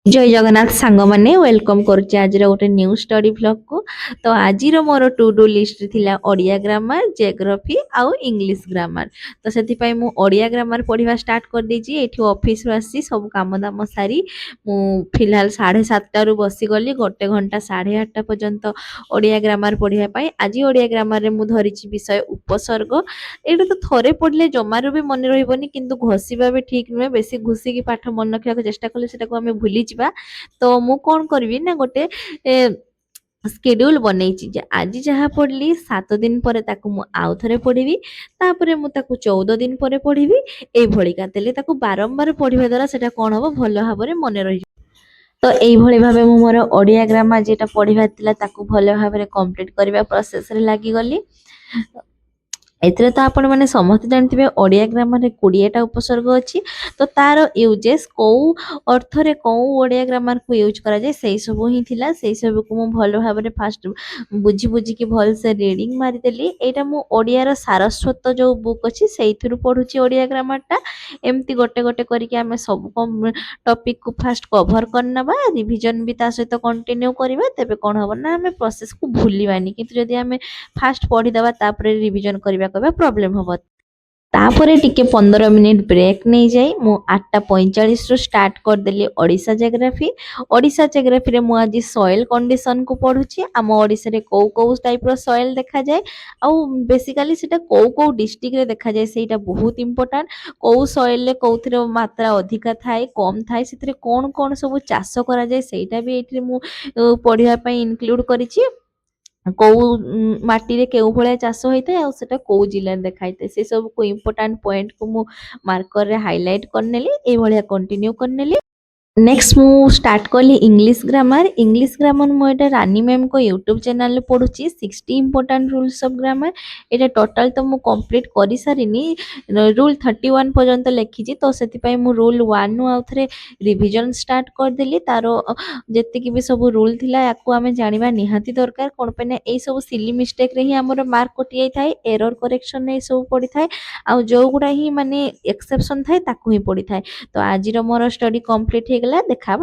जय जगन्नाथ सांग माने वेलकम करुच्चे आज गोटे न्यू स्टडी ब्लॉग को। तो आज मोर टू डू लिस्ट थिला ओडिया ग्रामर जियोग्राफी आउ इंग्लिश ग्रामर। तो से मु ओडिया ग्रामर पढ़ा स्टार्ट कर देजी। एठी ऑफिस आसी सब काम दाम सारी मु फिलहाल 7:30 रु बसी गली गोटे घंटा 8:30 पर्यंत ओडिया ग्रामर पढ़िया पाई। आज ओडिया ग्रामर रे मु धरिची विषय उपसर्ग। एटा तो थरे पढ़ले जमारू भी मन रहबनी किंतु घोषिबा भी ठीक नुहे। बेसी घुसिकी पाठ मन रखा चेष्टा कले सेटा को हमें भूली ଯିବା। तो मु कौन करी ना गोटे स्केड्यूल बनैछि जे आज जहाँ पढ़ली 7 दिन पर ताकू मु आउ थरे पढ़िबी, तापरे मु ताकू 14 दिन पर पढ़िबी। एई भलिका तेले ताकू बारंबार पढ़िबा द्वारा सेटा कोन हबो भलो भाबरे मने रहि। तो एई भली भाबे मु मोर ओडिया ग्रामर जेटा पढ़िबा तिला ताकू भलो भाबरे कंप्लीट करबा प्रोसेस रे लागि गली। एथिरे तो आपण माने समस्त जानथिबे ओडिया ग्रामर रे 20टा उपसर्ग अछि। तो तार यूजेस को अर्थ रे को ओडिया ग्रामर को यूज करा जाय सेही सब ही थिला। सेही सब को मु भलो भाबरे फास्ट बुझी बुझी के भल से रीडिंग मारी देली। एटा मु ओडिया रो सारस्वत जो बुक अछि सेहिथुरु पढुची ओडिया ग्रामर टा। एम्ति गोटे गोटे करी के हमें सब टॉपिक को फास्ट कवर करनबा, रिवीजन भी ता सहित कंटिन्यू करबा। तेबे कोन हबो ना हमें प्रोसेस को भूलिबानी। किंतु जदी हमें फास्ट पढ़ी दबा तापरे रिवीजन करबा कहबा प्रॉब्लम हबो। तापरे टिके 15 मिनिट ब्रेक नहीं जाई मु 8:45 रु स्टार्ट कर देली ओडिशा जियोग्राफी। ओडिशा जियोग्राफी रे मु आज सॉइल कंडीशन को पढुची। हम ओडिशा रे को टाइप रो सॉइल देखा जाय आ बेसिकली सेटा को डिस्ट्रिक्ट रे देखा जाय सेटा बहुत इंपोर्टेंट। को सॉइल रे कोथिरो मात्रा अधिका थाए कम थाए सेतिरे कोन कोन सब चाष करा जाय सेटा भी एठी मु पढिया पई इंक्लूड करिछि। କୋଉ ମାଟିରେ କେଉଁ ଭଳିଆ ଚାଷ ହେଇଥାଏ ଆଉ ସେଟା କୋଉ ଜିଲ୍ଲାରେ ଦେଖାଇଥାଏ ସେ ସବୁ को इम्पोर्टेंट पॉइंट को मु मार्कर रे हाइलाइट करनेली। ए भलिया कंटिन्यू करनेली। नेक्स्ट मु स्टार्ट कली इंग्लिश ग्रामर। इंग्लिश ग्रामर मु एटा रानी मैम को यूट्यूब चैनल रे पढुची 60 important rules of grammar. Etah total तो मु कंप्लीट करि सारिनी। रूल 31 पर्यंत लिखिची। तो सेति पई मु रूल 1 नु आउथरे रिवीजन स्टार्ट कर देली। तारो जेति कि भी सब रूल थिला याकू हमें जानिबा निहाती दरकार। कोन पे ने एई सब सिली मिस्टेक रे ही हमर मार्क कटि जाई थाए। एरर करेक्शन ने सब पड़ी थाए आ जो गुडा ही माने एक्सेप्शन थाए ताकू ही पड़ी थाए। तो आज रो मोर स्टडी कंप्लीट हे गेला। देखा